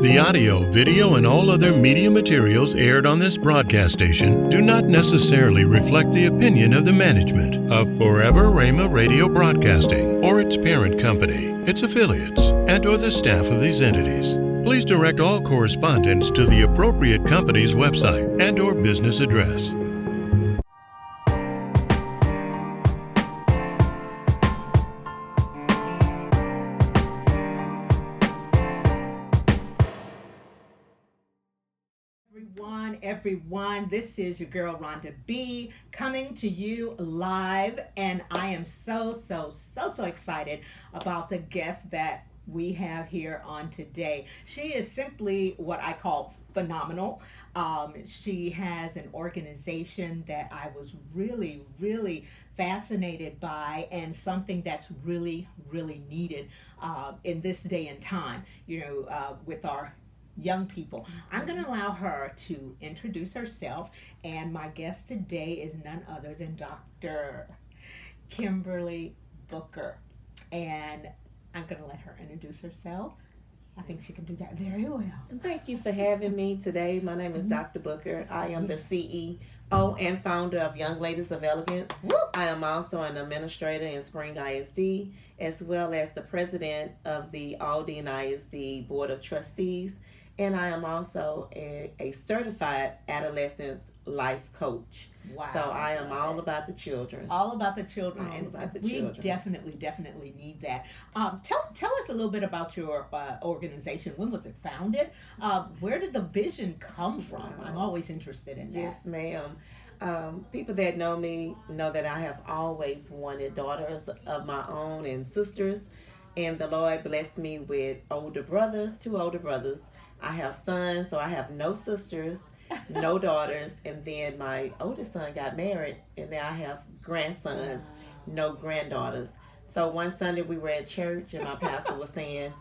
The audio, video, and all other media materials aired on this broadcast station do not necessarily reflect the opinion of the management of Forever Rhema Radio Broadcasting or its parent company, its affiliates, and or the staff of these entities. Please direct all correspondence to the appropriate company's website and or business address. Everyone, this is your girl Rhonda B coming to you live, and I am so excited about the guest that we have here on today. She is simply what I call phenomenal. She has an organization that I was really fascinated by, and something that's really needed in this day and time, with our young people. I'm going to allow her to introduce herself, and my guest today is none other than Dr. Kimberley Booker, and I'm going to let her introduce herself. I think she can do that very well. Thank you for having me today. My name is Dr. Booker. I am the CEO and founder of Young Ladies of Elegance. Woo! I am also an administrator in Spring ISD, as well as the president of the Aldine ISD Board of Trustees. And I am also a certified adolescence life coach. Wow. So I am all about the children. All about the children. All and about the we children. definitely need that. Tell us a little bit about your organization. When was it founded? Where did the vision come from? I'm always interested in that. Yes, ma'am. People that know me know that I have always wanted daughters of my own and sisters. And the Lord blessed me with two older brothers. I have sons, so I have no sisters, no daughters, and then my oldest son got married, and now I have grandsons, no granddaughters. So one Sunday we were at church, and my pastor was saying,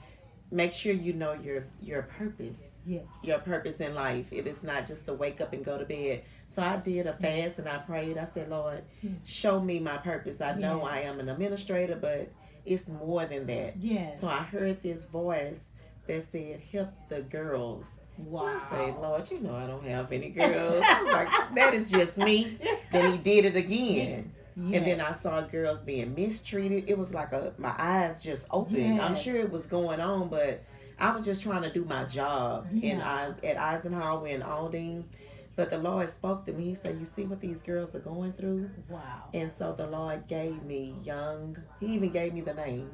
make sure you know your purpose. Yes. Your purpose in life. It is not just to wake up and go to bed. So I did a fast, and I prayed. I said, Lord, show me my purpose. I know I am an administrator, but it's more than that. Yes. So I heard this voice that said, help the girls. Wow. And I say, Lord, you know I don't have any girls. I was like, that is just me. Then he did it again. Yes. And then I saw girls being mistreated. It was like my eyes just opened. Yes. I'm sure it was going on, but I was just trying to do my job at Eisenhower and Aldine. But the Lord spoke to me. He said, you see what these girls are going through? Wow. And so the Lord gave me he even gave me the name,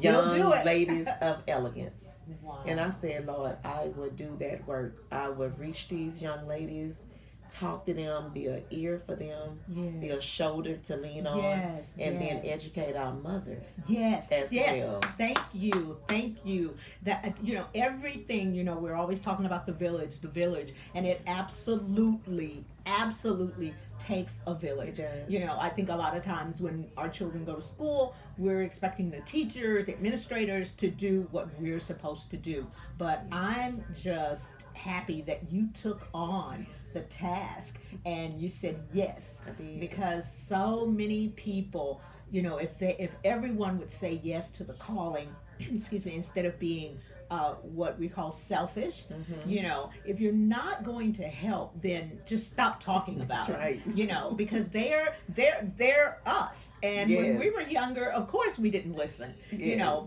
You'll do it. Ladies of Elegance. Wow. And I said, Lord, I would do that work. I would reach these young ladies, talk to them, be an ear for them, be a shoulder to lean on, and then educate our mothers. Yes. As well. Thank you. That everything. We're always talking about the village, and it absolutely takes a village. It does. I think a lot of times when our children go to school, we're expecting the teachers, the administrators to do what we're supposed to do. But I'm just happy that you took on the task and you said yes. I did. Because so many people, if everyone would say yes to the calling, excuse me, instead of being what we call selfish, if you're not going to help, then just stop talking about That's right. it. Because they're us. And when we were younger, of course we didn't listen.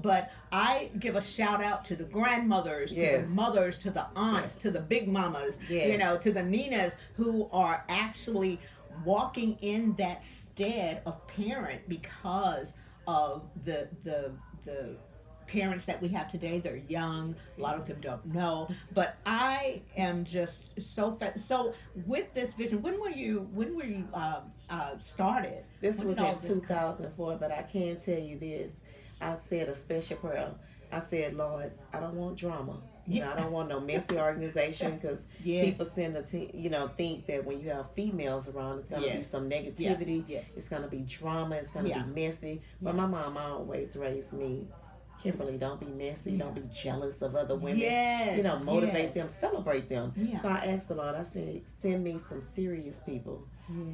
But I give a shout out to the grandmothers, to the mothers, to the aunts, to the big mamas, to the ninas who are actually walking in that stead of parent because of the parents that we have today. They're young, a lot of them don't know, but I am just so with this vision. When were you started? This was in 2004, but I can tell you this. I said a special prayer. I said, Lord, I don't want drama. I don't want no messy organization, because people tend to think that when you have females around, it's going to be some negativity. Yes. It's going to be drama. It's going to be messy. But my mom always raised me, Kimberley, don't be messy. Don't be jealous of other women. Motivate them, celebrate them. So I asked the Lord, I said, send me some serious people.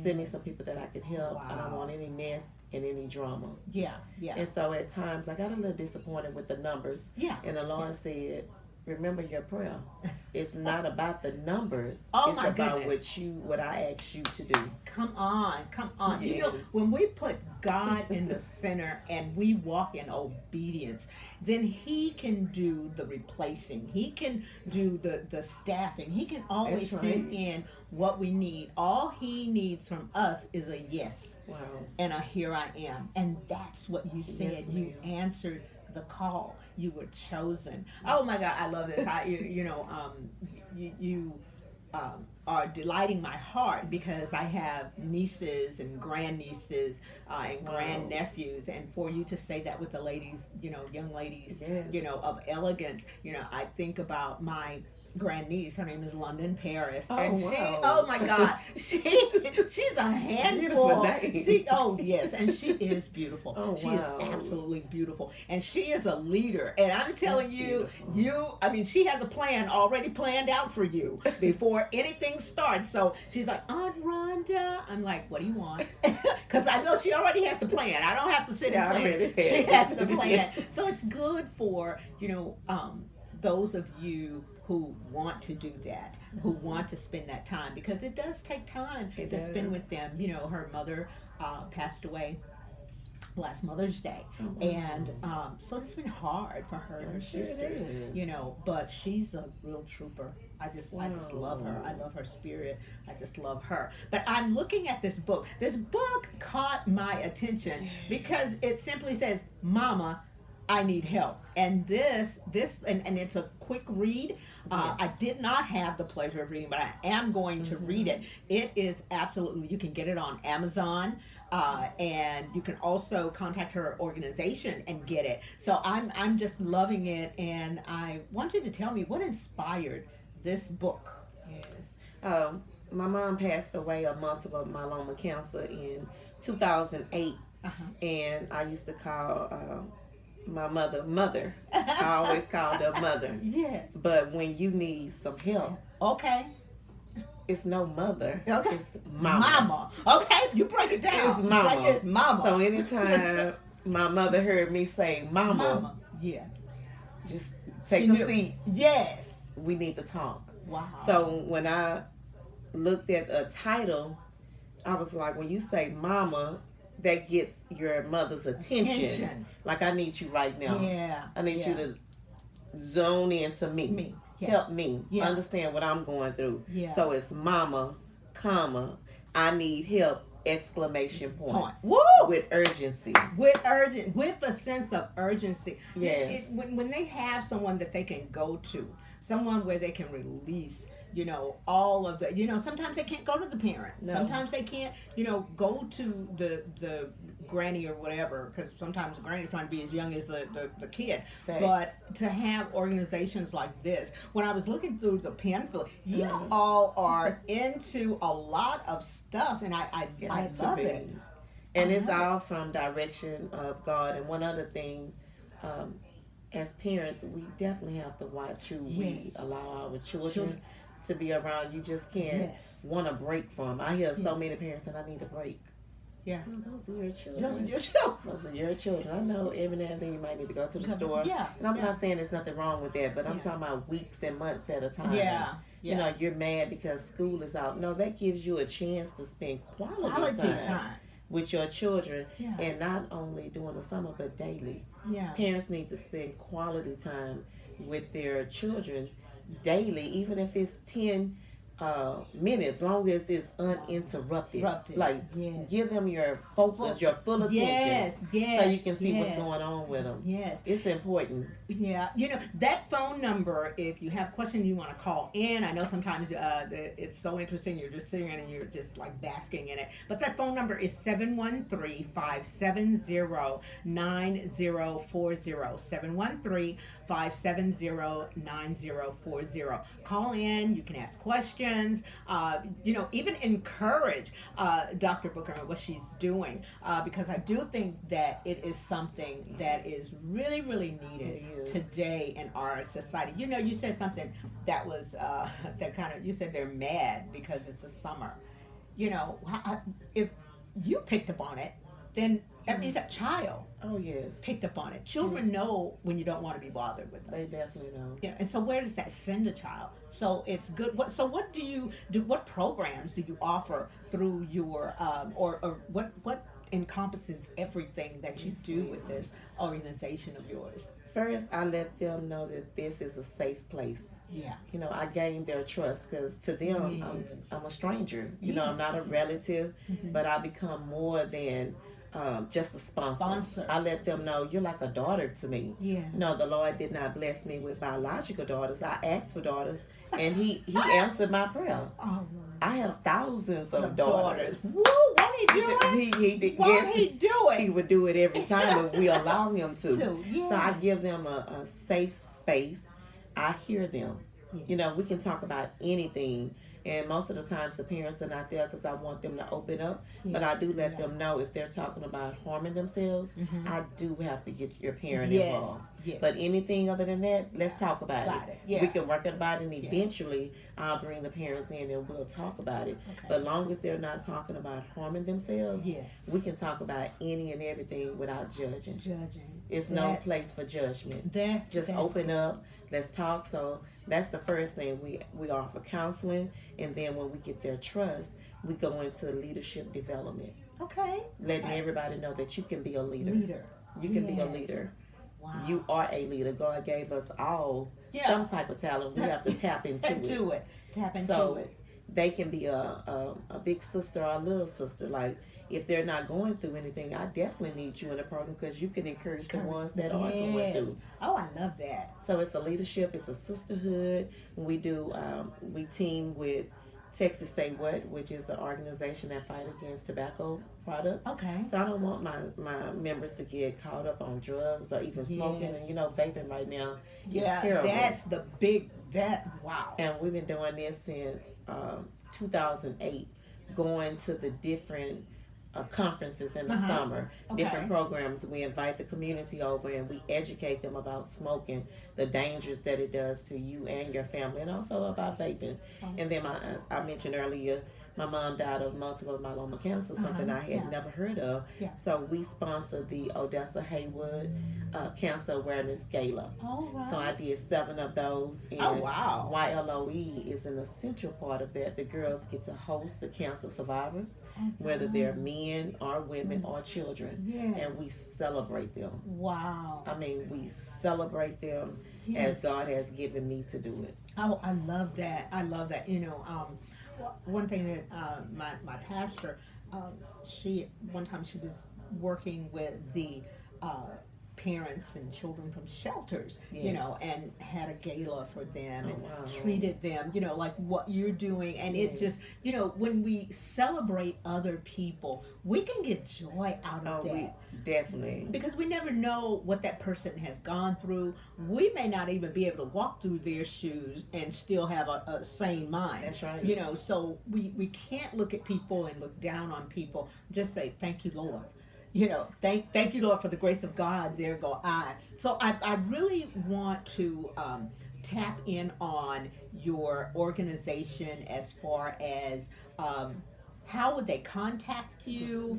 Send me some people that I can help. Wow. I don't want any mess and any drama. Yeah. And so at times I got a little disappointed with the numbers. Yeah. And the Lord said, remember your prayer. It's not about the numbers. Oh It's my about goodness. what I ask you to do. Come on, come on. You know, Yes. when we put God in the center and we walk in obedience, then He can do the replacing. He can do the staffing. He can always That's send right. in what we need. All He needs from us is a yes Wow. and a here I am. And that's what you said. Yes, You ma'am. answered the call. You were chosen. Oh my God, I love this. You are delighting my heart because I have nieces and grandnieces and Wow. grandnephews, and for you to say that with the ladies, young ladies, Yes. of elegance, I think about my grandniece. Her name is London Paris, Oh, and she, wow. oh my God, she's a handful. Beautiful name. Oh yes, and she is beautiful. Oh, She is wow. absolutely beautiful, and she is a leader. And I'm telling That's you, beautiful. I mean, she has a plan already planned out for you before anything starts. So she's like, Aunt Rhonda. I'm like, what do you want? Because I know she already has the plan. I don't have to sit She and plan. already She has. has the plan. So it's good for those of you who want to do that, who want to spend that time, because it does take time It to spend does. with them. Her mother passed away last Mother's Day, Oh, wow. and so it's been hard for her and her I'm sure it sisters, is. but she's a real trooper. I just love her. I Wow. love her spirit. I just love her. But I'm looking at this book. This book caught my attention because it simply says, "Mama, I need help." And and it's a quick read. I Yes. did not have the pleasure of reading, but I am going to read it. It is absolutely, you can get it on Amazon. And you can also contact her organization and get it. So I'm just loving it, and I want you to tell me what inspired this book. Yes. My mom passed away of multiple myeloma cancer in 2008, Uh-huh. and I used to call my mother. I always called her mother. Yes. But when you need some help, Okay. it's no mother. Okay. It's mama. Okay, you break it down. It's mama. It's mama. So anytime my mother heard me say mama, Yeah. just She take a knew. seat. Yes. We need to talk. Wow. So when I looked at a title, I was like, when you say mama, that gets your mother's attention. Like, I need you right now. Yeah. I need you to zone into me. Me. Yeah. Help me Yeah. understand what I'm going through. Yeah. So it's mama, comma, I need help, exclamation point. Woo! With urgency. With a sense of urgency. Yes. When they have someone that they can go to, someone where they can release, all of the, sometimes they can't go to the parent. No. Sometimes they can't, go to the granny or whatever, because sometimes the granny's trying to be as young as the kid. Facts. But to have organizations like this, when I was looking through the pamphlet, you Mhm. all are into a lot of stuff, and I Got to love be. it. And I it's love it. all from direction of God. And one other thing, as parents, we definitely have to watch who we Yes. allow our children to be around. You just can't Yes. want a break from. I hear Yeah. so many parents saying, I need a break. Yeah. Oh, those are your Those are children. your children. Those are your children. I know every now and then you might need to go to the store. Yeah. And I'm yeah. not saying there's nothing wrong with that, but I'm Yeah. talking about weeks and months at a time. Yeah. You know, you're mad because school is out. No, that gives you a chance to spend quality time with your children, Yeah. and not only during the summer but daily. Yeah. Parents need to spend quality time with their children daily, even if it's 10 minutes, long as it's uninterrupted. Like, yes. give them your focus, your full attention, Yes. so you can see what's yes. going on with them. Yes. It's important. Yeah. That phone number, if you have questions you want to call in, I know sometimes it's so interesting, you're just sitting and you're just like basking in it. But that phone number is 713-570-9040. 713-570-9040. Call in, you can ask questions, even encourage Dr. Booker and what she's doing, because I do think that it is something that is really, really needed It is. today in our society. You said something that was you said they're mad because it's the summer. If you picked up on it, then That means that child Oh yes. picked up on it. Children Yes. know when you don't want to be bothered with them. They definitely know. Yeah, and so where does that send a child? So it's good. What do you do? What programs do you offer through your or what encompasses everything that you Yes, do ma'am. with this organization of yours? First, I let them know that this is a safe place. Yeah. You know, I gain their trust because to them, Yes. I'm a stranger. You know, Yeah. I'm not a relative, Mhm. but I become more than just a sponsor. Sponsor. I let them know you're like a daughter to me. Yeah. No, the Lord did not bless me with biological daughters. I asked for daughters, and He answered my prayer. Oh, I have thousands of some daughters. Woo! Won't he do it? He did. Won't Yes, he do he it? would do it every time if we allow him to. Yeah. So I give them a safe space. I hear them. Yeah. You know, we can talk about anything. And most of the times the parents are not there because I want them to open up. Yeah. But I do let Yeah. them know if they're talking about harming themselves, Mhm. I do have to get your parent Yes. involved. Yes. But anything other than that, let's talk about Got it. it. Yeah. We can work about it, and eventually I'll bring the parents in and we'll talk about it. Okay. But long as they're not talking about harming themselves, Yes. we can talk about any and everything without judging. Judging. It's no place for judgment. That's Just open up. Let's talk. So that's the first thing we offer counseling, and then when we get their trust, we go into leadership development, Okay. letting Okay. everybody know that you can be a leader. Leader. You can be a Yes. leader. Wow. You are a leader. God gave us all Yeah. some type of talent. We have to tap into it. Do it. Tap into So it. they can be a big sister or a little sister. Like if they're not going through anything, I definitely need you in the program because you can encourage the ones that are going Yes. through. Oh, I love that. So it's a leadership, it's a sisterhood. We do we team with Texas Say What, which is an organization that fight against tobacco products. Okay. So I don't want my members to get caught up on drugs or even smoking. Yes. And you know, vaping right now Yeah, is terrible. that's the big wow. And we've been doing this since 2008, going to the different conferences in the summer, Okay. different programs. We invite the community over and we educate them about smoking, the dangers that it does to you and your family, and also about vaping. And then I mentioned earlier, my mom died of multiple myeloma cancer, something I had never heard of. Yeah. So we sponsored the Odessa Haywood Cancer Awareness Gala. Oh, wow. So I did 7 of those. And Oh, wow. Y.L.O.E is an essential part of that. The girls get to host the cancer survivors, whether they're men or women or children, Yes. and we celebrate them. Wow. I mean, we celebrate them Yes. as God has given me to do it. Oh, I love that. I love that. You know, one thing that my pastor, she one time she was working with the parents and children from shelters, you Yes. know, and had a gala for them and wow. treated them, you know, like what you're doing. And it Yes. just, you know, when we celebrate other people, we can get joy out of that. We definitely. Because we never know what that person has gone through. We may not even be able to walk through their shoes and still have a sane mind. That's right. You know, so we can't look at people and look down on people. Just say, thank you, Lord. You know, thank you, Lord, for the grace of God. There go I. So I really want to tap in on your organization as far as how would they contact you,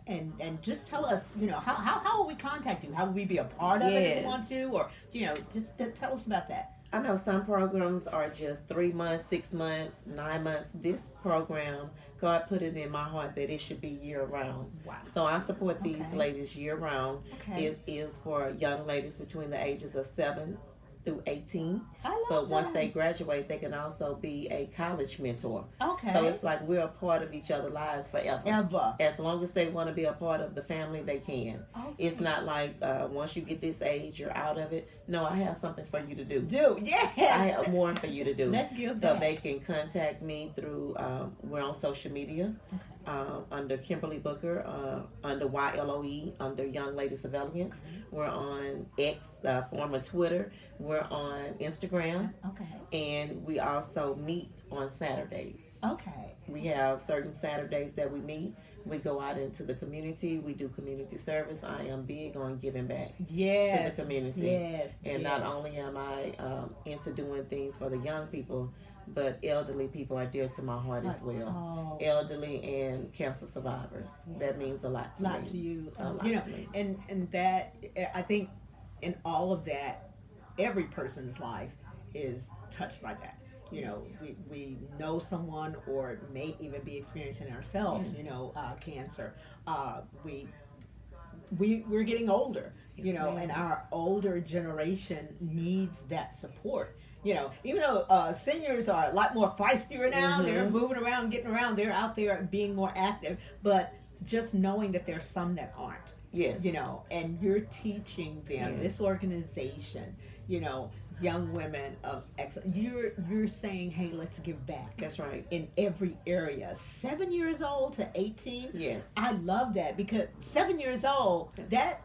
and just tell us, you know, how will we contact you? How will we be a part of it if Yes. we want to, or you know, just tell us about that. I know some programs are just 3 months, 6 months, 9 months. This program, God put it in my heart that it should be year round. Wow. So I support these Okay. ladies year round. Okay. It is for young ladies between the ages of 7 through 18. I love But once that. they graduate, they can also be a college mentor. Okay. So it's like we're a part of each other's lives forever. Ever. As long as they want to be a part of the family, they can. Okay. It's not like once you get this age, you're out of it. No, I have something for you to do. Yes. I have more for you to do. Let's give So back. they can contact me through, we're on social media, under Kimberley Booker, under Y.L.O.E, under Young Ladies of Elegance. We're on X, former Twitter. We're on Instagram. Okay. And we also meet on Saturdays. Okay. We have certain Saturdays that we meet. We go out into the community. We do community service. I am big on giving back Yes. to the community. Yes. And not only am I into doing things for the young people, but elderly people are dear to my heart as well. Oh. Elderly and and cancer survivors. That means a lot to Lot me. to you, A lot you know, to me. and that I think in all of that, every person's life is touched by that. You Yes. know, we know someone or may even be experiencing ourselves. You Yes. know, cancer. We're getting older. You Yes, know, and ma'am. our older generation needs that support. You know, even though seniors are a lot more feistier now, they're Mm-hmm. moving around, getting around, they're out there being more active. But just knowing that there's some that aren't, Yes. you know, and you're teaching them this Yes. organization, you know, young women of excellence. You're saying, hey, let's give back That's right. in every area. 7 years old to 18. Yes. I love that because 7 years old, Yes. that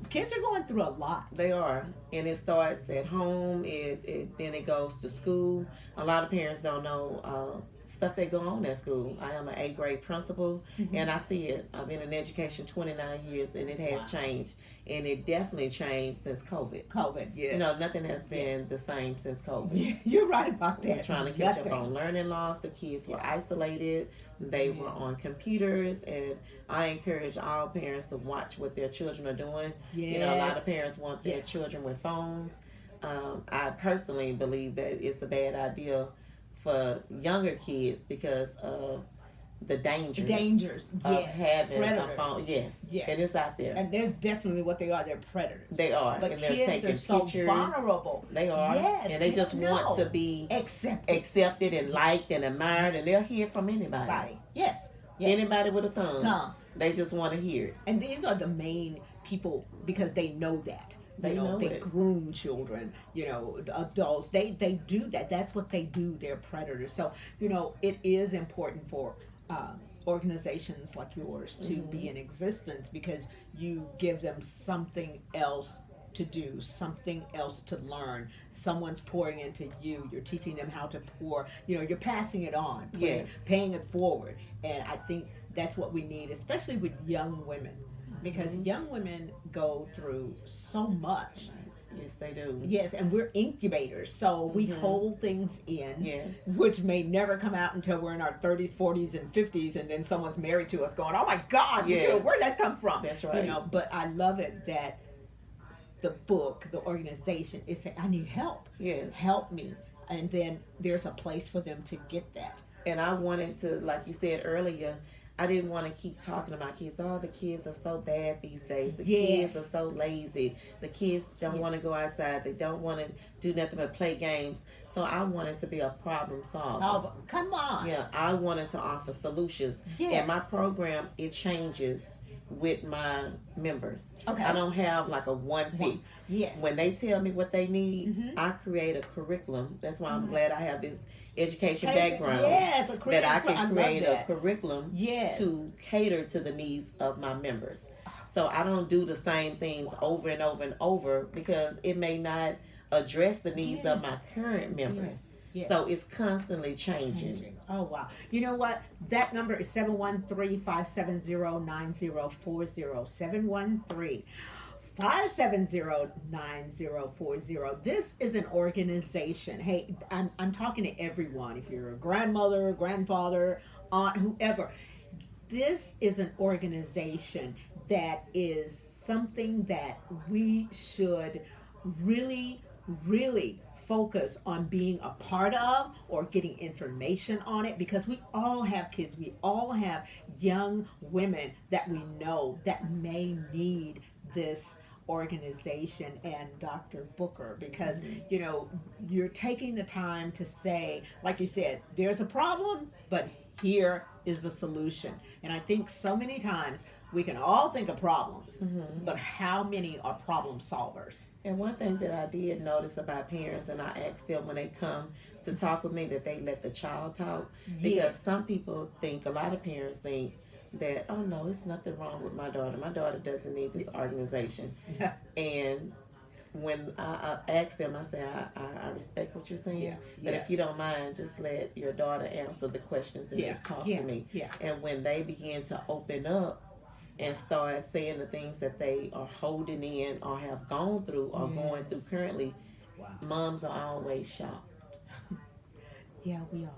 kids are going through a lot. They are, and it starts at home. It then it goes to school. A lot of parents don't know stuff that go on at school. I am an eighth grade principal, and I see it. I've been in education 29 years, and it has changed, and it definitely changed since COVID. COVID, yes. You know, nothing has been the same since COVID. Yeah, you're right about that. We're trying to catch Nothing. up on learning loss. The kids were isolated. They were on computers, and I encourage all parents to watch what their children are doing. Yes. You know, a lot of parents want their Yes. children with phones. I personally believe that it's a bad idea for younger kids because of the dangers of yes. having Predators. a phone. Yes. Yes. And it's out there. And they're definitely what they are. They're predators. They are. But and they're kids taking are so pictures. vulnerable. They are. Yes. And they just want to be accepted and liked and admired, and they'll hear from anybody. Yes. Anybody with a tongue. Tongue. They just want to hear it. And these are the main people because they know that. They know they it. groom children, you know, adults. They do that. That's what they do. They're predators. So, you know, it is important for organizations like yours to be in existence because you give them something else to do, something else to learn. Someone's pouring into you. You're teaching them how to pour. You know, you're passing it on, paying it forward. And I think that's what we need, especially with young women, because young women go through so much. Yes, they do. Yes, and we're incubators, so we hold things in, Yes. which may never come out until we're in our 30s, 40s, and 50s, and then someone's married to us going, oh my God, Yes. you know, where'd that come from? That's right. You know, but I love it that the book, the organization is saying, I need help. Yes. Help me. And then there's a place for them to get that. And I wanted to, like you said earlier, I didn't want to keep talking about kids. Oh, the kids are so bad these days. The kids are so lazy. The kids don't want to go outside. They don't want to do nothing but play games. So I wanted to be a problem solver. Oh, come on. Yeah, I wanted to offer solutions. Yes. And my program, it changes with my members. Okay. I don't have like a one fix. Yes. When they tell me what they need, I create a curriculum. That's why I'm glad I have this education background. Yes, a that I can create a that. curriculum Yes. to cater to the needs of my members. So I don't do the same things over and over and over because it may not address the needs of my current members. Yes. So it's constantly changing. Oh, wow. You know what? That number is 713-570-9040. 713-570-9040. This is an organization. Hey, I'm talking to everyone. If you're a grandmother, grandfather, aunt, whoever, this is an organization that is something that we should really, really focus on being a part of or getting information on it, because we all have kids, we all have young women that we know that may need this organization and Dr. Booker, because you know, you're taking the time to say, like you said, there's a problem, but here is the solution. And I think so many times we can all think of problems, but how many are problem solvers? And one thing that I did notice about parents, and I asked them when they come to talk with me, that they let the child talk. Because some people think, a lot of parents think that, oh no, it's nothing wrong with my daughter. My daughter doesn't need this organization. And when I asked them, I said, I respect what you're saying, but if you don't mind, just let your daughter answer the questions and just talk to me. And when they begin to open up and start saying the things that they are holding in or have gone through or going through currently, moms are always shocked. Yeah, we are.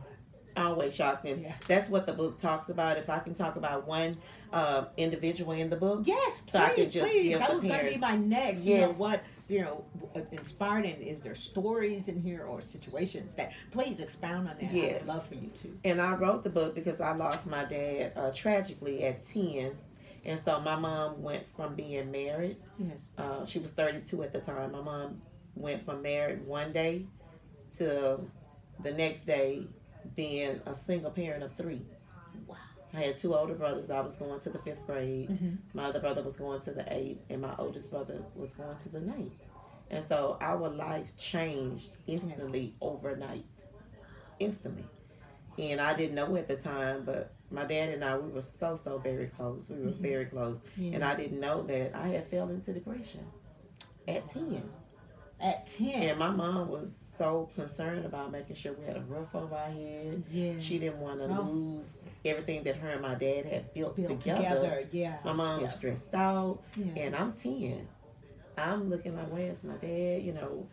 Always shocked. And that's what the book talks about. If I can talk about one individual in the book. Yes, So I can please, just please. give That the was going to be parents. my next. Yes. You know what? You know, inspired, and is there stories in here or situations that please expound on that? I Yes. would love for you to. And I wrote the book because I lost my dad tragically at 10. And so my mom went from being married. Yes. She was 32 at the time. My mom went from married one day to the next day being a single parent of 3. Wow. I had 2 older brothers. I was going to the 5th grade. Mm-hmm. My other brother was going to the 8th, and my oldest brother was going to the 9th. And so our life changed instantly overnight. Instantly. And I didn't know at the time, but my dad and I, we were so very close. We were very close. Yeah. And I didn't know that I had fell into depression at 10. At 10. And my mom was so concerned about making sure we had a roof over our head. Yes. She didn't want to lose everything that her and my dad had built together. Yeah. My mom was stressed out. Yeah. And I'm 10. I'm looking like, where's my dad? You know,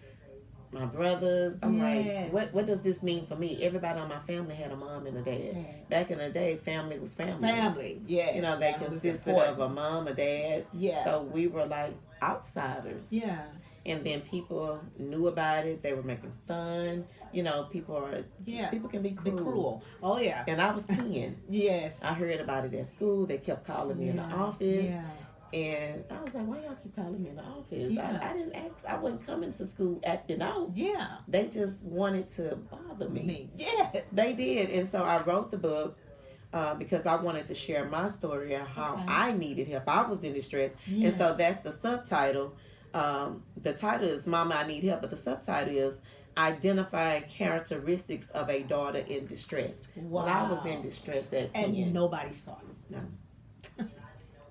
my brothers. I'm like, what does this mean for me? Everybody on my family had a mom and a dad. Yeah. Back in the day, family was family. Family, yes. You know, they Family was consisted important. of a mom, a dad. Yeah. So we were like outsiders. Yeah. And then people knew about it. They were making fun. You know, people can be cruel. Oh, yeah. And I was 10. Yes. I heard about it at school. They kept calling me in the office. Yeah. And I was like, why y'all keep calling me in the office? Yeah. I didn't ask. I wasn't coming to school acting out. Yeah. They just wanted to bother me. Yeah. They did. And so I wrote the book because I wanted to share my story of how I needed help. I was in distress. Yes. And so that's the subtitle. The title is Mama, I Need Help. But the subtitle is Identifying Characteristics of a Daughter in Distress. Wow. Well, I was in distress at 10. And nobody saw it. No.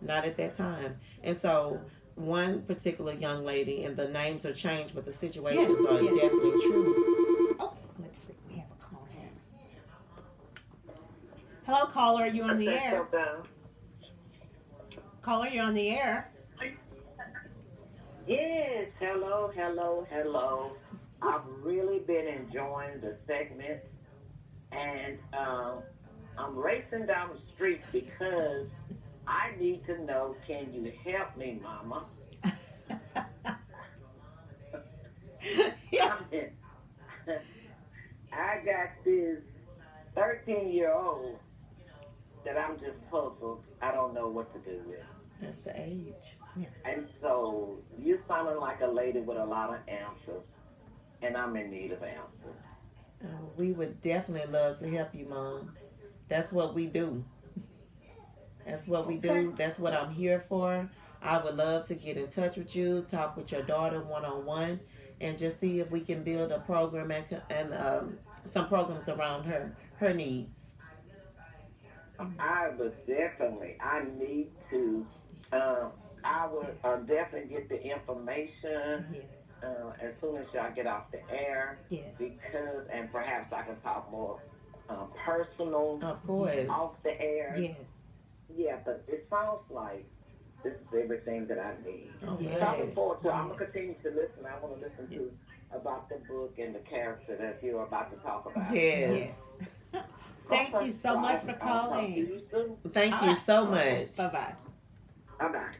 Not at that time. And so one particular young lady, and the names are changed, but the situations are definitely true. Oh, let's see. We have a call here. Hello, caller. You on the air? Caller, you're on the air. Yes. Hello. I've really been enjoying the segment, and I'm racing down the street because I need to know, can you help me, Mama? Yeah. I got this 13-year-old that I'm just puzzled. I don't know what to do with. That's the age. And so you're sounding like a lady with a lot of answers, and I'm in need of answers. We would definitely love to help you, Mom. That's what we do. That's what we do. That's what I'm here for. I would love to get in touch with you, talk with your daughter one-on-one, and just see if we can build a program and some programs around her needs. I need to, I would definitely get the information as soon as y'all get off the air. Yes. Because, and perhaps I can talk more personal. Of course. Off the air. Yes. Yeah, but it sounds like this is everything that I need. Okay. So I'm looking forward to. I'm gonna continue to listen. I want to listen to about the book and the character that you're about to talk about. Yes. Thank you so much for calling. You soon. Thank you so much. Bye-bye. Bye-bye.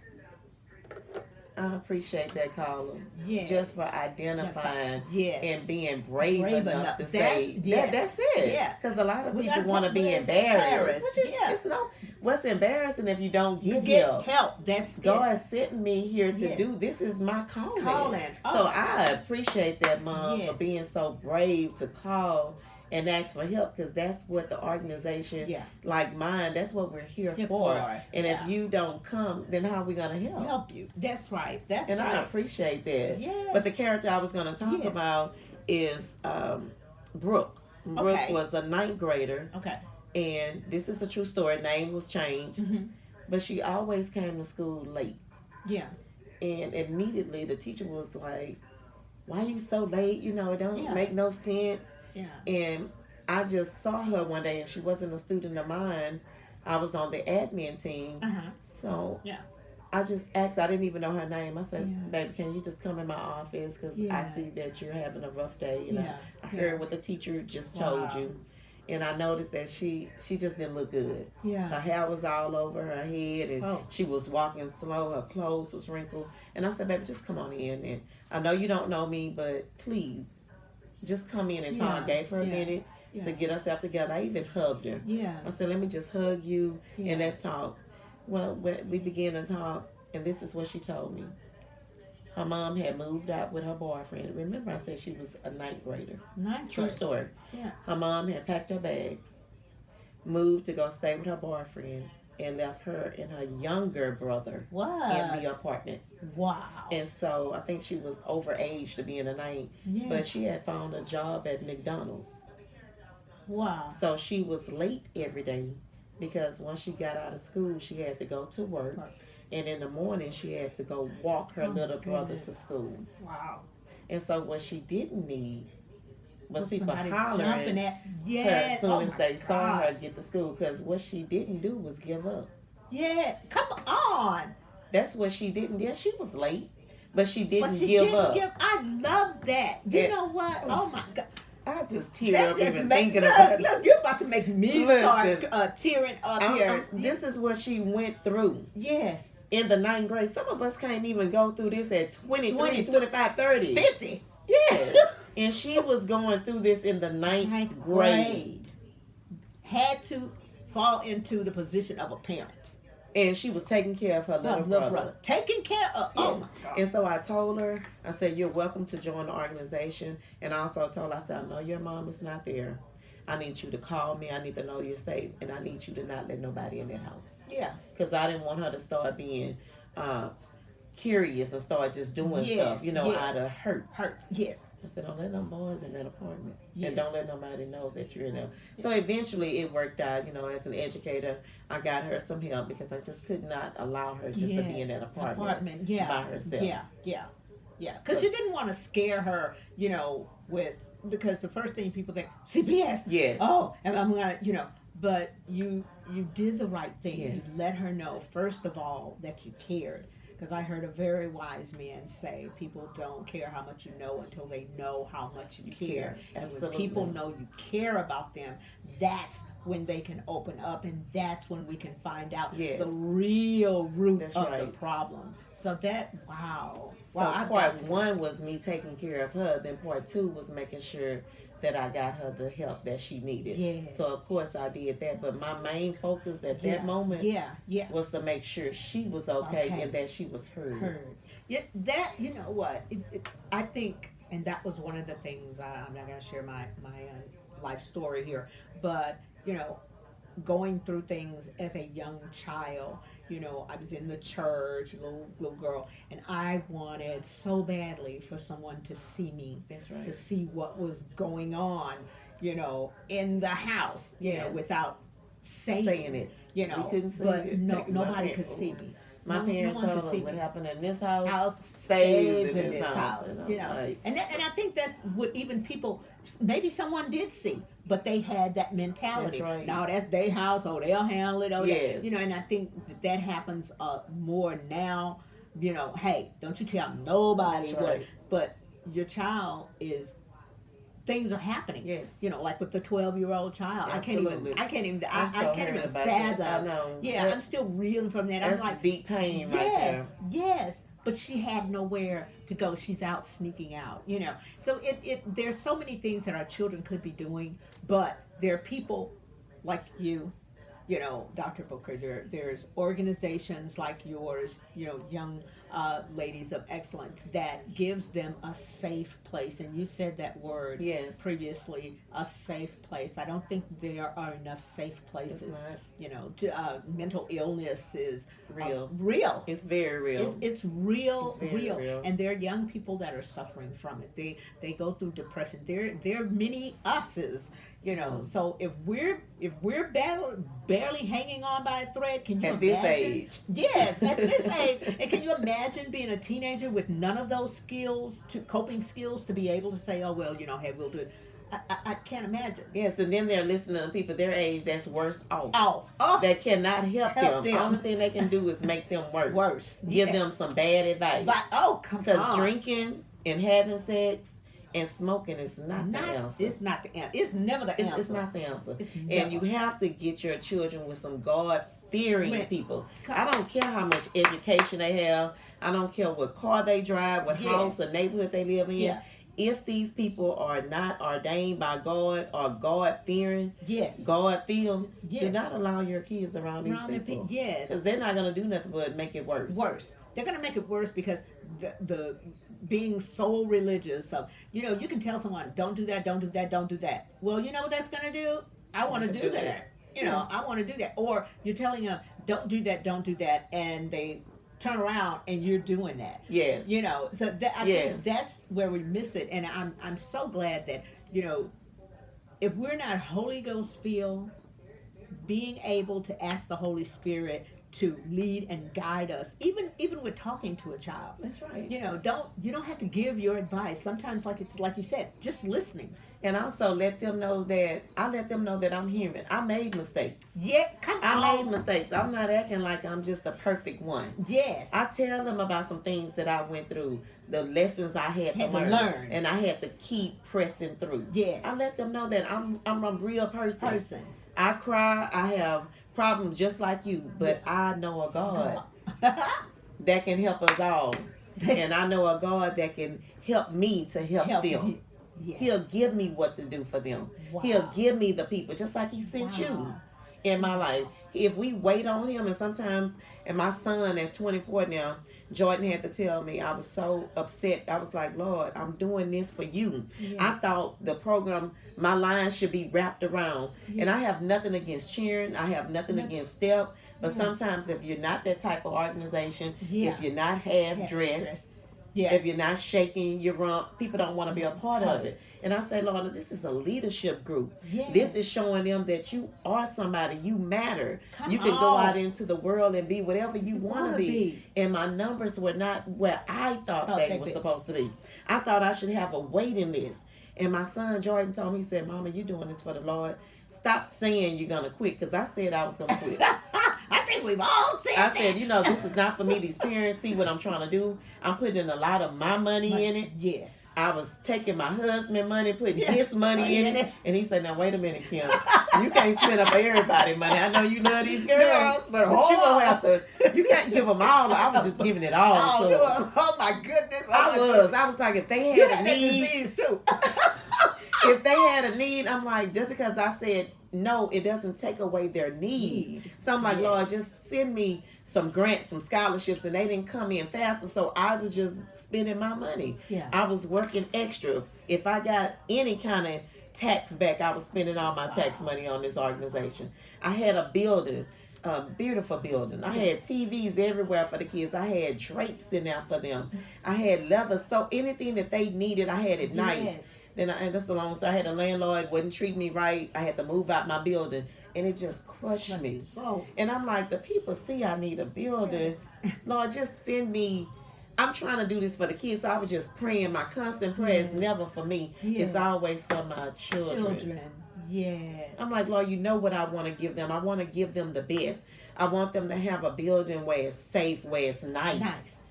I appreciate that, caller. Yes. Just for identifying Yes. and being brave enough to say yes. that's it. Yeah. Because a lot of We people gotta want to put be words embarrassed. embarrassed. What's embarrassing if you don't get Get help? help. That's God sent me here to Yes. do this. Is my calling. Oh. So I appreciate that, Mom, Yes. for being so brave to call and ask for help, because that's what the organization like mine, that's what we're here for. And if you don't come, then how are we going to help you? That's right. I appreciate that. Yes. But the character I was going to talk about is Brooke. Brooke was a 9th grader. Okay. And this is a true story. Name was changed. Mm-hmm. But she always came to school late. Yeah. And immediately the teacher was like, why are you so late? You know, it don't make no sense. Yeah. And I just saw her one day, and she wasn't a student of mine. I was on the admin team. So I just asked, I didn't even know her name. I said, baby, can you just come in my office? Because I see that you're having a rough day. You know, I heard what the teacher just told you. and I noticed that she just didn't look good. Yeah. Her hair was all over her head, and she was walking slow. Her clothes was wrinkled, and I said, "Baby, just come on in. And I know you don't know me, but please, just come in and talk." I gave her a minute to get herself together. I even hugged her. Yeah. I said, "Let me just hug you and let's talk." Well, we began to talk, and this is what she told me. Her mom had moved out with her boyfriend. Remember, I said she was a ninth grader. True story. Yeah. Her mom had packed her bags, moved to go stay with her boyfriend, and left her and her younger brother in the apartment. Wow. And so I think she was overage to be in a ninth, but she had found a job at McDonald's. Wow. So she was late every day because once she got out of school, she had to go to work. And in the morning, she had to go walk her little brother to school. Wow. And so what she didn't need was people somebody hollering jumping at her as soon as they saw her gosh. get to school. Because what she didn't do was give up. Yeah. Come on. That's what she didn't do. She was late, but she didn't give up. I love that. You know what? Oh, my God. I just tear up even thinking look, about it. Look, you're about to make me start tearing up here. This is what she went through. Yes. In the ninth grade. Some of us can't even go through this at 23, 25, 30. 50. Yeah. And she was going through this in the ninth grade. Had to fall into the position of a parent. And she was taking care of her little brother. Taking care of, oh my God. And so I told her, I said, "You're welcome to join the organization." And I also told her, I said, "I know your mom is not there. I need you to call me. I need to know you're safe. And I need you to not let nobody in that house." Yeah. Because I didn't want her to start being curious and start just doing stuff, out of hurt. Yes. I said, "Don't let no boys in that apartment. And don't let nobody know that you're in there." So eventually it worked out, as an educator, I got her some help because I just could not allow her just to be in that apartment by herself. Yeah. Because you didn't want to scare her, because the first thing people think, CPS. Yes. Oh, and I'm going to, but you did the right thing. Yes. You let her know, first of all, that you cared. Because I heard a very wise man say, people don't care how much you know until they know how much you care. And when people know you care about them, that's when they can open up, and that's when we can find out the real root of the problem. So wow. So part one was me taking care of her. Then part two was making sure that I got her the help that she needed. Yes. So of course I did that, but my main focus at that moment was to make sure she was okay and that she was heard. Yeah, that, you know what, I think, and that was one of the things, I'm not going to share my life story here, but, going through things as a young child, I was in the church, little girl, and I wanted so badly for someone to see me, to see what was going on, in the house, without saying it, we couldn't see but it. nobody could see me. My parents told them what happened in this house stays in this house. Like, and I think that's what even people, maybe someone did see, but they had that mentality. That's right. No, that's their house, they'll handle it. Yes. And I think that happens more now. Hey, don't you tell nobody. That's right. But your child is. Things are happening. Yes. Like with the 12-year-old child. Absolutely. I can't even fathom. fathom. I know. Yeah, I'm still reeling from that. That's I'm like, deep pain right there. Yes. But she had nowhere to go. She's out sneaking out, So there's so many things that our children could be doing, but there are people like you, Dr. Booker, there's organizations like yours, young ladies of excellence that gives them a safe place. And you said that word previously, a safe place. I don't think there are enough safe places. Mental illness is real. It's very real. It's real, real. And there are young people that are suffering from it. They go through depression. There are many us's. So if we're barely hanging on by a thread, can you imagine? At this age. Yes, at this age. And can you imagine being a teenager with none of those skills, coping skills, to be able to say, oh, well, hey, we'll do it. I can't imagine. Yes, and then they're listening to people their age that's worse off. Oh, that cannot help them. The only thing they can do is make them worse. Give them some bad advice. Come on. Because drinking and having sex And smoking is not the answer. It's not the answer. It's never the answer. It's not the answer. Never. And you have to get your children with some God-fearing people. I don't care how much education they have. I don't care what car they drive, what house or neighborhood they live in. Yeah. If these people are not ordained by God or God-fearing, God-filled, do not allow your kids around these people. Yes. Because they're not going to do nothing but make it worse. They're going to make it worse because the being so religious of, you can tell someone, don't do that, don't do that, don't do that. Well, you know what that's going to do? I want to do that. I want to do that. Or you're telling them, don't do that, don't do that, and they turn around and you're doing that. Yes. So I think that's where we miss it. And I'm so glad that, if we're not Holy Ghost filled, being able to ask the Holy Spirit to lead and guide us, even with talking to a child. That's right. You don't have to give your advice. Sometimes, like you said, just listening. And also let them know that I'm human. I made mistakes. Yeah, I made mistakes. I'm not acting like I'm just a perfect one. Yes. I tell them about some things that I went through, the lessons I had to learn, and I had to keep pressing through. Yes. I let them know that I'm a real person. I cry. I have problems just like you, but I know a God that can help us all. And I know a God that can help me to help them. Yes. He'll give me what to do for them. Wow. He'll give me the people, just like he sent you in my life. If we wait on him, and my son is 24 now, Jordan had to tell me, I was so upset. I was like, Lord, I'm doing this for you. Yes. I thought the program, my line should be wrapped around. Yes. And I have nothing against cheering. I have nothing against STEP. But sometimes if you're not that type of organization, if you're not half-dressed, if you're not shaking your rump, people don't want to be a part of it. And I say, Lord, this is a leadership group. Yes. This is showing them that you are somebody. You matter. You can go out into the world and be whatever you want to be. And my numbers were not where I thought they were supposed to be. I thought I should have a waiting list. And my son Jordan told me, he said, Mama, you doing this for the Lord. Stop saying you're going to quit, because I said I was going to quit. I think we've all said that. I said, this is not for me. These parents see what I'm trying to do. I'm putting a lot of my money in it. Yes. I was taking my husband's money, putting his money in it. And he said, now, wait a minute, Kim. You can't spend up everybody's money. I know you love these girls, but you don't have to. You can't give them all. I was just giving it all to them. Oh, my goodness. I was like, if they had a need. Disease, too. If they had a need, I'm like, just because I said no, it doesn't take away their need. So I'm like, Lord, just send me some grants, some scholarships, and they didn't come in faster. So I was just spending my money. Yeah. I was working extra. If I got any kind of tax back, I was spending all my tax money on this organization. I had a building. A beautiful building. I had TVs everywhere for the kids. I had drapes in there for them. I had leather. So anything that they needed, I had it nice. Yes. And that's a long story. I had a landlord wouldn't treat me right. I had to move out my building, and it just crushed me. Oh. And I'm like, the people see I need a building. Lord, just send me. I'm trying to do this for the kids. So I was just praying. My constant prayer is never for me. It's always for my children. Yes. I'm like, Lord, you know what I want to give them. I want to give them the best. I want them to have a building where it's safe, where it's nice.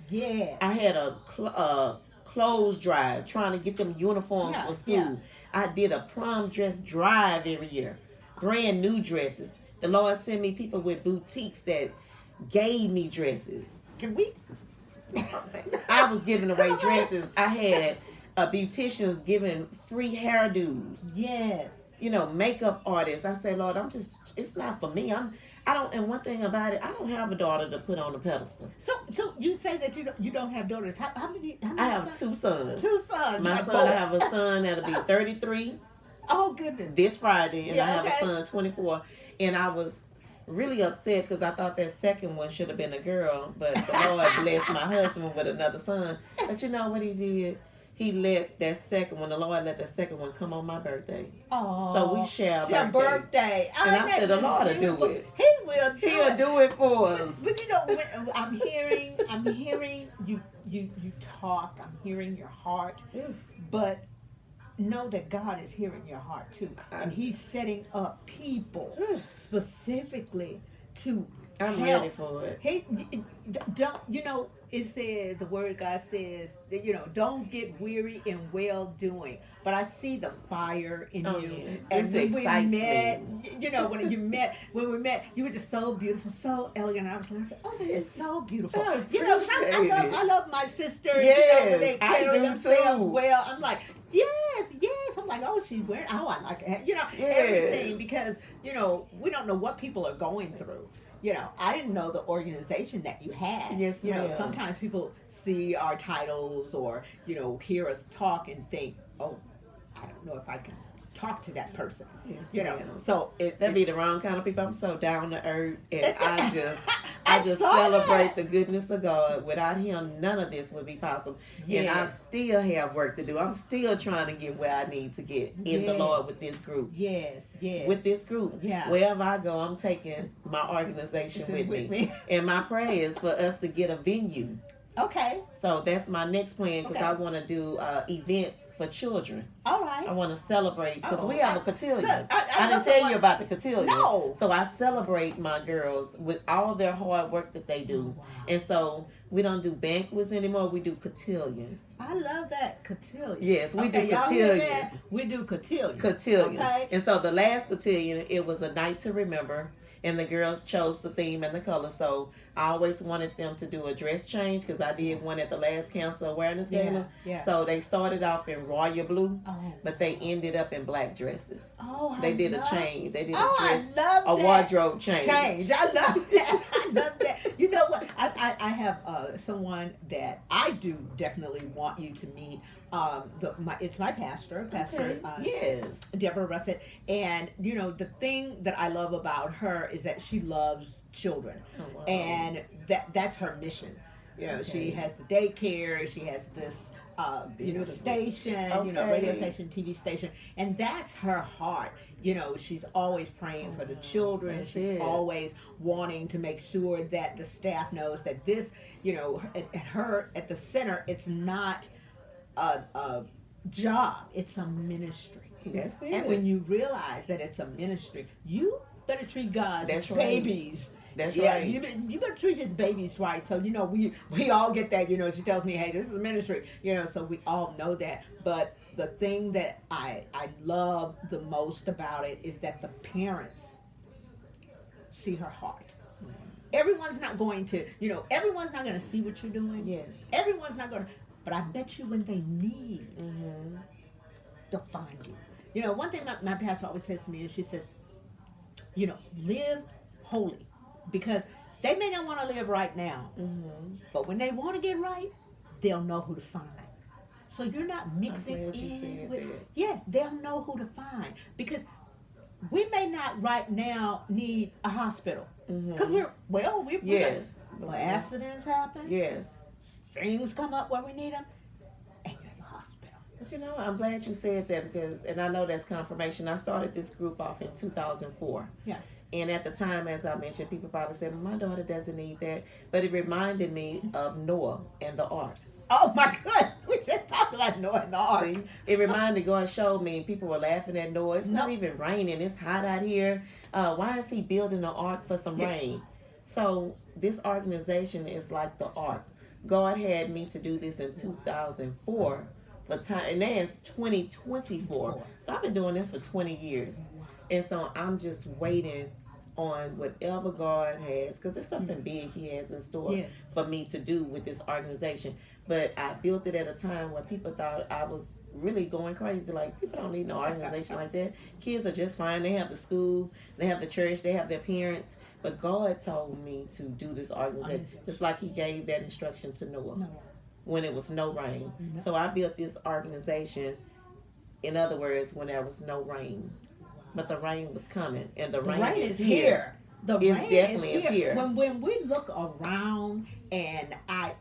Yes. I had a clothes drive, trying to get them uniforms for school. Yeah. I did a prom dress drive every year. Brand new dresses. The Lord sent me people with boutiques that gave me dresses. Can we? I was giving away dresses. I had beauticians giving free hairdos. Yes. Makeup artists. I say, Lord, it's not for me. And one thing about it, I don't have a daughter to put on a pedestal. So you say that you don't have daughters. How many I have sons? 2 sons. 2 sons. My son, I have a son that'll be 33. Oh, goodness. This Friday. And I have a son, 24. And I was really upset because I thought that second one should have been a girl. But the Lord blessed my husband with another son. But you know what he did? He let that second one, the Lord let that second one come on my birthday. Oh, so we share a birthday. And I said, the Lord will do it. He will do He'll do it for us. But I'm hearing you talk. I'm hearing your heart. But know that God is hearing your heart too. And he's setting up people specifically to I'm help. ready for it. He don't, it says, the word of God says that, don't get weary in well doing. But I see the fire in Oh, you. yes. And This when we excites met, me. when we met, you were just so beautiful, so elegant. And I was like, oh, she is so beautiful. I 'Cause appreciate it. I love my sisters. Yes, when they I carry do themselves too. well. I'm like, yes. I'm like, oh, she's wearing, I like it. Everything, because, we don't know what people are going through. I didn't know the organization that you had. Yes, ma'am. Sometimes people see our titles or, hear us talk and think, oh, I don't know if I can talk to that person. Yes, ma'am. So That'd be the wrong kind of people. I'm so down to earth, and I I just saw celebrate that. the goodness of God. Without Him, none of this would be possible. And I Yes. still have work to do. I'm still trying to get where I need to get in the Yes. Lord with this group. Yes. With this group, Yeah. wherever I go, I'm taking my organization with me. And my prayer is for us to get a venue. Okay. So that's my next plan, because Okay. I want to do events for children. All right. I want to celebrate, because Oh, we have a cotillion. look, I I love didn't tell the you one- about the cotillion. No. So I celebrate my girls with all their hard work that they do. Oh, wow. And so we don't do banquets anymore. We do cotillions. I love that cotillion. Yes, we do y'all hear cotillions. that? We do cotillion. Cotillions. Okay. And so the last cotillion, it was a night to remember. And the girls chose the theme and the color. So I always wanted them to do a dress change, because I did one at the last Cancer Awareness Gala. Yeah. So they started off in royal blue, Oh. but they ended up in black dresses. Oh, They did a change. They did a I dress, love a that. wardrobe change. I love that. I love that. You know what? I have someone that I do definitely want you to meet. It's my pastor, Okay. Yes. Deborah Russett, and the thing that I love about her is that she loves children, Oh, wow. and that's her mission. She Okay. has the daycare, she has this Beautiful. station, Okay. radio station, TV station, and that's her heart. She's always praying for the children. That's She's it. always wanting to make sure that the staff knows that this, at the center, it's not a job, it's a ministry. That's it. And when you realize that it's a ministry, you better treat God's That's right. babies. That's Yeah, right. you better treat his babies right. So we all get that. She tells me, hey, this is a ministry. So we all know that. But the thing that I love the most about it is that the parents see her heart. Everyone's not going to, everyone's not going to see what you're doing. Yes. Everyone's not going to. But I bet you when they need, Mm-hmm. they'll find you. One thing my pastor always says to me is, she says, live holy, because they may not want to live right now, Mm-hmm. but when they want to get right, they'll know who to find. So you're not mixing glad you in said with. that. Yes, they'll know who to find, because we may not right now need a hospital, because Mm-hmm. we're Yes. well, accidents happen. Yes. Things come up where we need them, and you're in the hospital. But I'm glad you said that, because, and I know that's confirmation. I started this group off in 2004. Yeah. And at the time, as I mentioned, people probably said, my daughter doesn't need that. But it reminded me of Noah and the ark. Oh my goodness, we just talked about Noah and the ark. See? It reminded, God showed me, people were laughing at Noah. It's not Nope. even raining. It's hot out here. Why is he building an ark for some Yeah. rain? So this organization is like the ark. God had me to do this in 2004 for time, and now it's 2024. So I've been doing this for 20 years. And so I'm just waiting on whatever God has, because it's something big He has in store Yes. for me to do with this organization. But I built it at a time where people thought I was really going crazy. Like, people don't need no organization like that. Kids are just fine. They have the school, they have the church, they have their parents. But God told me to do this organization, just like He gave that instruction to Noah when it was no rain. No. So I built this organization, in other words, when there was no rain. But the rain was coming, and the rain is here. The It rain definitely is is here. here. When we look around, and I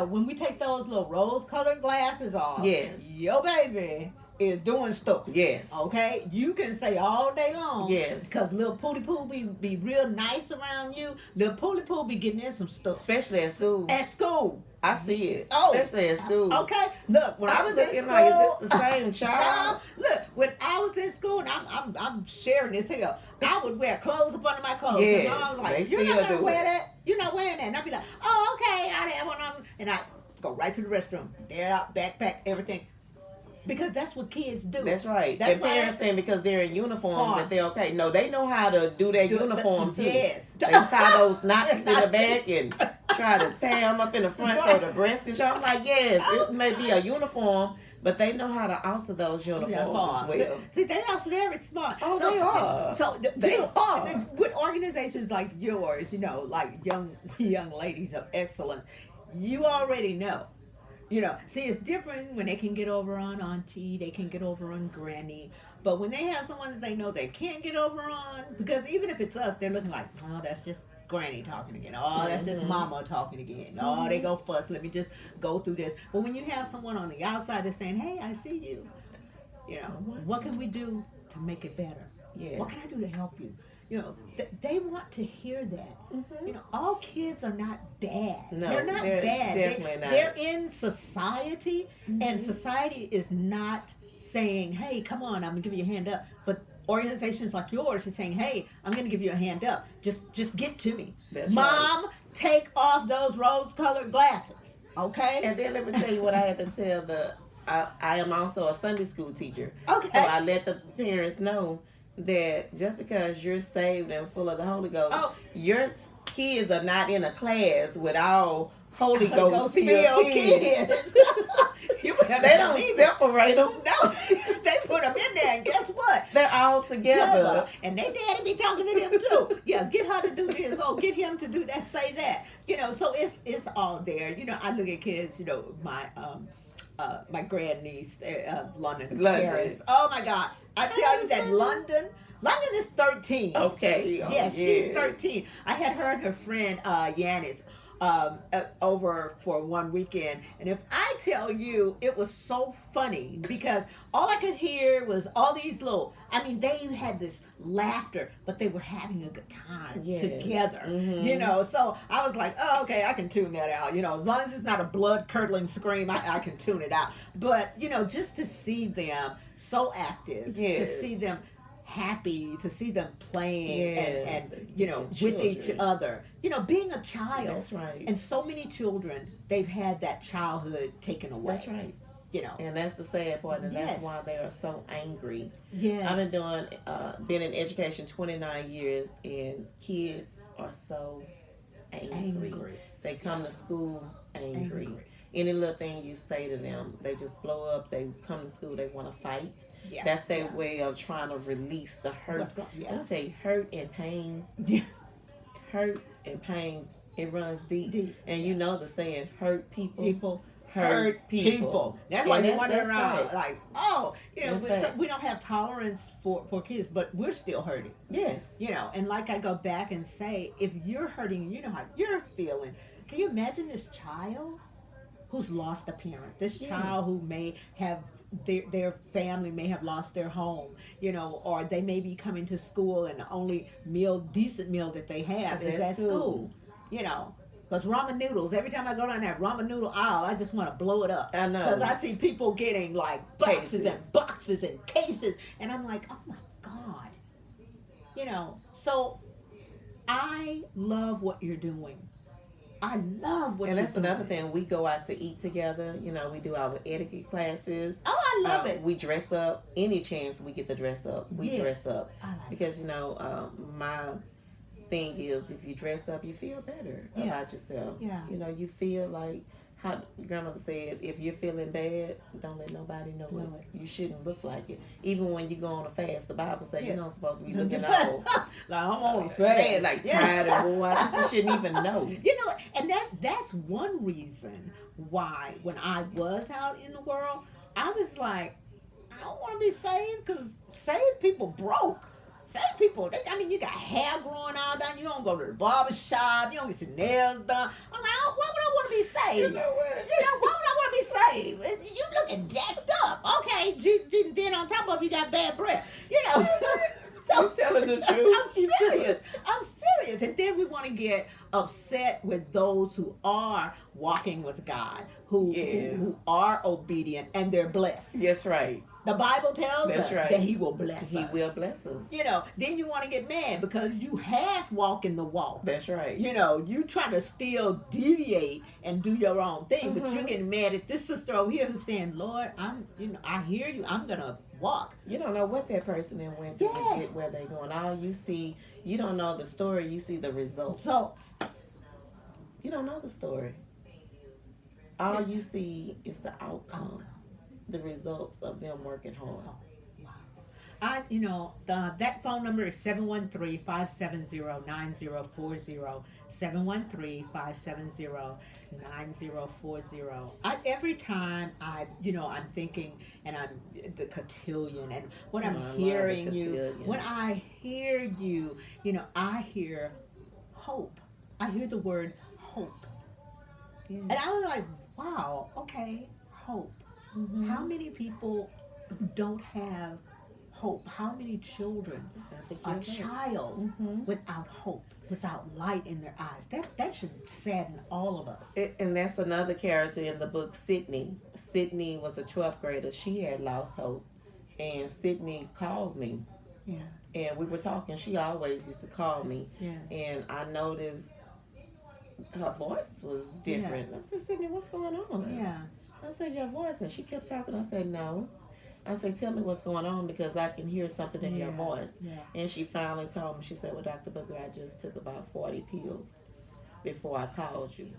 when we take those little rose-colored glasses off, Yes. your baby is doing stuff. Yes. Okay, you can say all day long. Yes. Because little Pooty Poo be real nice around you. Little Pooty Poo be getting in some stuff Especially at school. at school. I see it. Oh. Especially at school. Okay, look, when I was in looking school, like, is this the same child? look, when I was in school and I'm sharing this here, I would wear clothes up under my clothes. Yes, And I was like, they you're not still gonna do wear it. that. You're not wearing that. And I'd be like, oh, okay, I'd have one on, and I go right to the restroom, there out, backpack, everything. Because that's what kids do. That's right. That's and why parents think because they're in uniforms Form. that they're okay. No, they know how to do their uniform too. Yes. They tie those knots in the Knots. back and try to tie them up in the front so the breast can show. I'm like, yes, it may be a uniform, but they know how to alter those uniforms as well. See, they are very smart. Oh, they are. So They are. With organizations like yours, like young ladies of excellence, you already know. See, it's different when they can get over on auntie, they can get over on granny. But when they have someone that they know they can't get over on, because even if it's us, they're looking like, oh, that's just granny talking again. Oh, that's just mama talking again. Oh, they go fuss. Let me just go through this. But when you have someone on the outside that's saying, hey, I see you. What can we do to make it better? Yes. What can I do to help you? They want to hear that. All kids are not bad. No, they're not bad. Definitely not. They're in society, and society is not saying, hey, come on, I'm going to give you a hand up. But organizations like yours is saying, hey, I'm going to give you a hand up. Just get to me. That's Mom, take off those rose-colored glasses, okay? And then let me tell you what I had to tell I am also a Sunday school teacher. Okay. So I let the parents know that just because you're saved and full of the Holy Ghost, your kids are not in a class with all Holy Ghost filled kids. They don't separate them. No, they put them in there, and guess what? They're all together. And they daddy be talking to them too. Yeah, get her to do this. Oh, get him to do that. Say that. So it's all there. I look at kids. My grandniece, London, Paris. Oh my God! I tell you that London is 13. Okay. Yes, she's 13. I had her and her friend Yanis over for one weekend, and if I tell you, it was so funny because all I could hear was all these they had this laughter, but they were having a good time together, so I was like, oh, okay, I can tune that out, as long as it's not a blood-curdling scream, I can tune it out, but, just to see them so active, to see them happy, to see them playing and with each other, being a child. That's right. And so many children, they've had that childhood taken away. That's right. And that's the sad part, and that's why they are so angry. Yes. I've been in education 29 years, and kids are so angry. They come to school angry. Any little thing you say to them, they just blow up. They come to school, they want to fight. Yeah. That's their way of trying to release the hurt. Let me tell you, hurt and pain. Hurt and pain, it runs deep. And the saying, hurt people hurt people. That's why you wander around right. like, we don't have tolerance for kids, but we're still hurting. Yes. And like I go back and say, if you're hurting, you know how you're feeling. Can you imagine this child who's lost a parent? This child who may have their family may have lost their home, or they may be coming to school and the only decent meal that they have is at school. Because ramen noodles, every time I go down that ramen noodle aisle, I just want to blow it up. I know. Because I see people getting like boxes and boxes and cases, and I'm like, oh my God. So I love what you're doing. I love what you're doing. And that's another thing. We go out to eat together. We do our etiquette classes. Oh, I love it. We dress up. Any chance we get to dress up, we dress up. I like because, my thing is, if you dress up, you feel better about yourself. Yeah. You feel like, how grandmother said, if you're feeling bad, don't let nobody know it. You shouldn't look like it. Even when you go on a fast, the Bible says you're not supposed to be looking old. Like, I'm on a fast. Like tired and worn out. People shouldn't even know. And that's one reason why when I was out in the world, I was like, I don't want to be saved because saved people broke. Saved people, you got hair growing all down. You don't go to the barber shop. You don't get your nails done. I'm like, why would I want to be saved? Why would I want to be saved? You looking jacked up. Okay, then on top of it, you got bad breath. So, I'm telling the truth. I'm serious. serious. And then we want to get upset with those who are walking with God, Yes. who are obedient, and they're blessed. That's right. The Bible tells That's us right. that He will bless He us. will bless us. You know, then you want to get mad because you half walking the walk. That's right. You know, you try to still deviate and do your own thing, but you're Mhm. getting mad at this sister over here who's saying, "Lord, I hear you. I'm gonna walk." You don't know what that person then went through to Yes. get where they're going. All you see, you don't know the story. You see the results. Results. You don't know the story. All you see is the outcome, the results of them working hard. That phone number is 713-570-9040. 713-570-9040. Every time I'm thinking, and I'm the cotillion, and when I'm I love hearing the you, cotillion. when I hear you, I hear hope. I hear the word hope. Yes. And I was like, wow, okay, hope. Mhm. How many people don't have hope? How many children, a child Mhm. without hope, without light in their eyes? That should sadden all of us. And that's another character in the book, Sydney. Sydney was a 12th grader. She had lost hope. And Sydney called me. Yeah. And we were talking. She always used to call me. Yeah. And I noticed her voice was different. I said, Sydney, what's going on? Yeah. I said, your voice. And she kept talking. I said, no. I said, tell me what's going on because I can hear something in your voice. Yeah. And she finally told me, she said, well, Dr. Booker, I just took about 40 pills before I called you.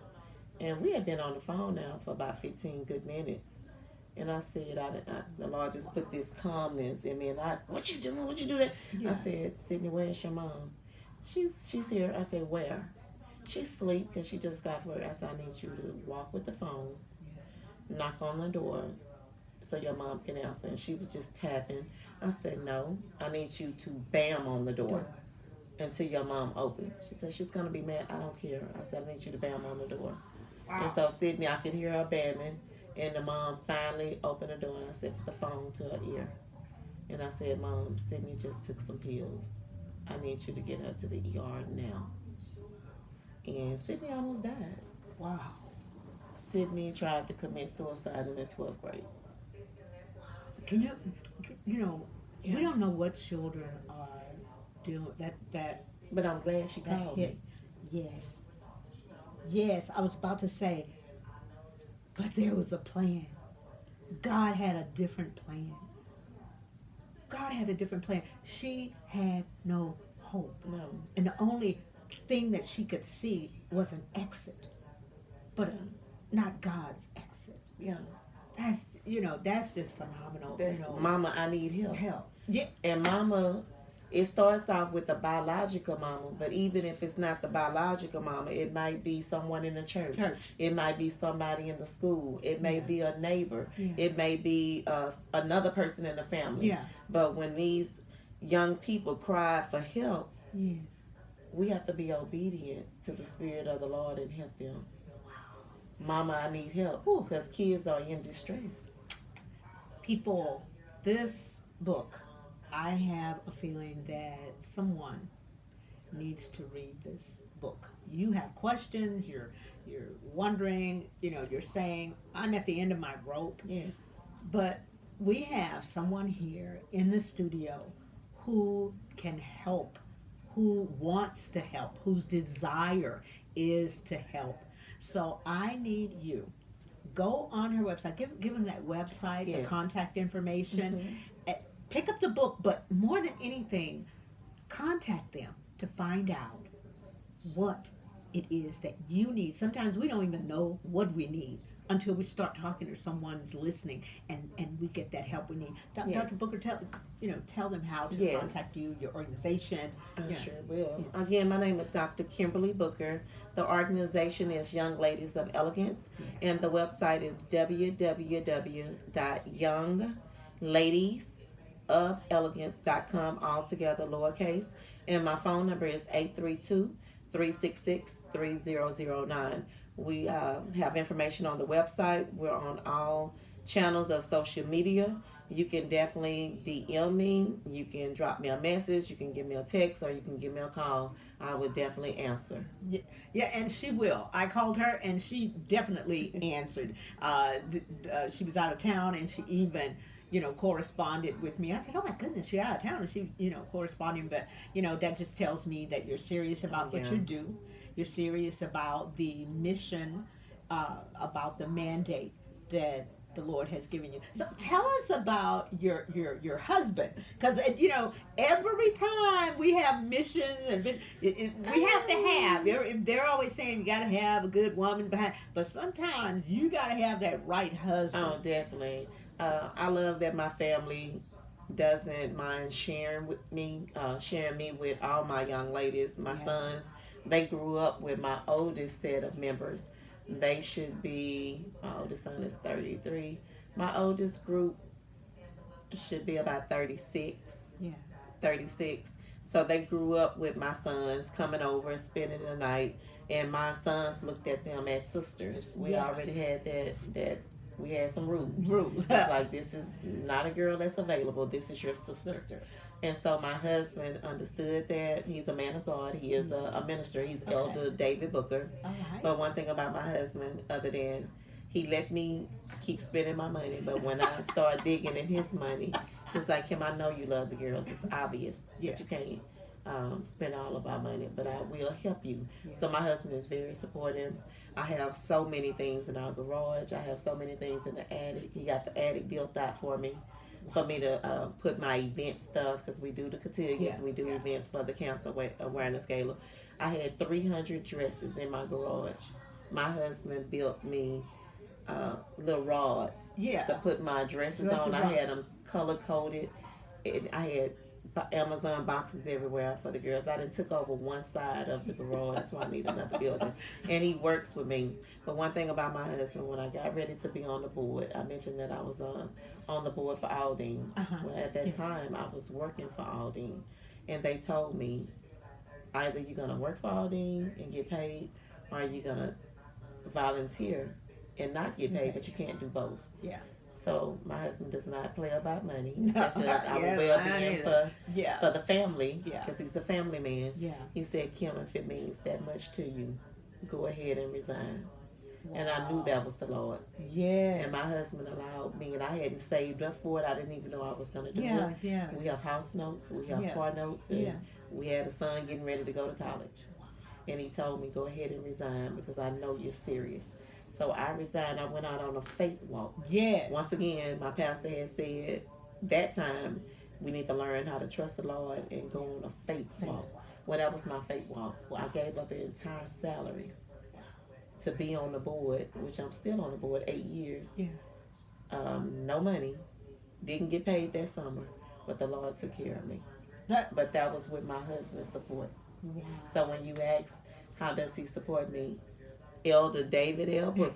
And we had been on the phone now for about 15 good minutes. And I said, the Lord just put this calmness in me. And what you doing? What you doing? Yeah. I said, Sydney, where's your mom? She's here. I said, where? She's asleep because she just got work. I said, I need you to walk with the phone, knock on the door so your mom can answer. And she was just tapping. I said, no, I need you to bam on the door until your mom opens. She said, she's going to be mad. I don't care. I said, I need you to bam on the door. Wow. And so Sydney, I could hear her bamming. And the mom finally opened the door and I said, put the phone to her ear. And I said, Mom, Sydney just took some pills. I need you to get her to the ER now. And Sydney almost died. Wow. Sydney tried to commit suicide in the 12th grade. Can we don't know what children are doing that. But I'm glad she That called hit. me. Yes, I was about to say, but there was a plan. God had a different plan. She had no hope. No. And the only thing that she could see was an exit, but not God's exit. Yeah. That's just phenomenal. That's Mama, I need help. Yeah. And Mama, it starts off with the biological mama, but even if it's not the biological mama, it might be someone in the church. It might be somebody in the school. It may be a neighbor. Yeah. It may be another person in the family. Yeah. But when these young people cry for help, Yes. we have to be obedient to the Spirit of the Lord and help them. Mama, I need help because kids are in distress. People, this book, I have a feeling that someone needs to read this book. You have questions, you're wondering, you're saying, I'm at the end of my rope. Yes. But we have someone here in the studio who can help, who wants to help, whose desire is to help. So I need you. Go on her website. Give them that website, the contact information. Pick up the book, but more than anything, contact them to find out what it is that you need. Sometimes we don't even know what we need until we start talking or someone's listening and we get that help we need. Dr. Booker, tell them how to contact you, your organization. I sure will. Yes. Again, my name is Dr. Kimberley Booker. The organization is Young Ladies of Elegance, and the website is www.youngladiesofelegance.com, all together, lowercase. And my phone number is 832-366-3009. We have information on the website. We're on all channels of social media. you can definitely DM me. You can drop me a message. You can give me a text, or you can give me a call. I would definitely answer. Yeah, yeah, and she will. I called her, and she definitely answered. She was out of town, and she even, corresponded with me. I said, "Oh my goodness, she's out of town," and she, corresponding. But that just tells me that you're serious Oh, about what yeah. you do. You're serious about the mission, about the mandate that the Lord has given you. So tell us about your husband, because every time we have missions and we have to have. They're always saying you got to have a good woman behind, but sometimes you got to have that right husband. Oh, definitely. I love that my family doesn't mind sharing me with all my young ladies. My Yeah. sons, they grew up with my oldest set of members. They should be, my oldest son is 33. My oldest group should be about 36. Yeah. 36. So they grew up with my sons coming over, spending the night, and my sons looked at them as sisters. We Yeah. already had that we had some rules. Rules. It's like, this is not a girl that's available. This is your sister. Sister. And so my husband understood that. He's a man of God. He is a minister. He's Elder David Booker. All right. But one thing about my husband, other than he let me keep spending my money, but when I start digging in his money, he's like, Kim, I know you love the girls. It's obvious Yeah. that you can't spend all of our money, but I will help you. Yeah. So my husband is very supportive. I have so many things in our garage. I have so many things in the attic. He got the attic built out for me to put my event stuff, because we do the cotillions, Yeah. we do events for the Cancer Awareness Gala. I had 300 dresses in my garage. My husband built me little rods Yeah. to put my dresses on. I had them color coded. I had Amazon boxes everywhere for the girls. I done took over one side of the garage, so I need another building. And he works with me. But one thing about my husband, when I got ready to be on the board, I mentioned that I was on the board for Aldine. Uh-huh. Well, at that Yes. time, I was working for Aldine, and they told me, either you're gonna work for Aldine and get paid, or you're gonna volunteer and not get paid, but you can't do both. Yeah. So my husband does not play about money, No. especially our Yeah, well-being mine for Yeah. the family, Yeah. because he's a family man. Yeah. He said, Kim, if it means that much to you, go ahead and resign. And I knew that was the Lord. Yeah. And my husband allowed me, and I hadn't saved up for it. I didn't even know I was going to do Yeah. it. Yeah. We have house notes, we have Yeah. car notes, and Yeah. we had a son getting ready to go to college. And he told me, go ahead and resign, because I know you're serious. So I resigned. I went out on a faith walk. Yes. Once again, my pastor had said that time we need to learn how to trust the Lord and go on a faith walk. Well, that was my faith walk. I gave up an entire salary to be on the board, which I'm still on the board 8 years. Yeah. No money. Didn't get paid that summer, but the Lord took care of me. That- But that was with my husband's support. Wow. So when you ask, how does he support me? Elder David L. Booker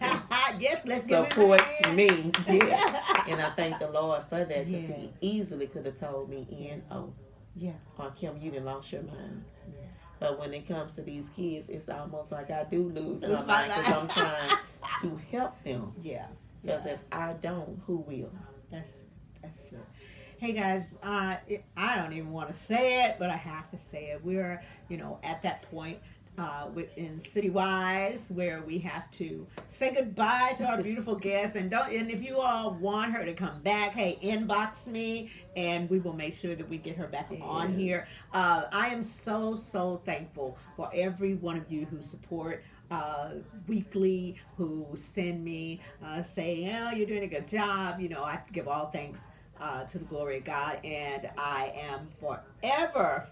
Yes, let's give him a supports hand. me. Yes. And I thank the Lord for that, because Yeah. he easily could have told me, N.O. Yeah. or Kim, you done lost your mind. Yeah. But when it comes to these kids, it's almost like I do lose my Lose my mind, because I'm mind. trying to help them. Yeah. Because if I don't, who will? That's it. Hey guys, I don't even want to say it, but I have to say it. We're at that point in City Wise where we have to say goodbye to our beautiful guests, and if you all want her to come back, hey, inbox me and we will make sure that we get her back on Yes. here. I am so thankful for every one of you who support weekly, who send me say, oh, you're doing a good job. I give all thanks to the glory of God, and I am forever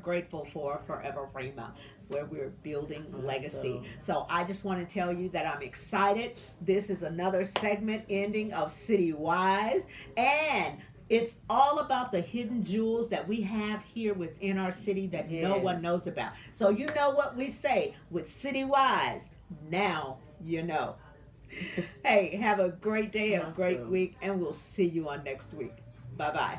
grateful for Forever Rhema, where we're building legacy. So I just want to tell you that I'm excited. This is another segment ending of City Wise, and it's all about the hidden jewels that we have here within our city that no one knows about. So you know what we say with City Wise, now you know. Hey, have a great day, a great week, and we'll see you on next week. Bye-bye.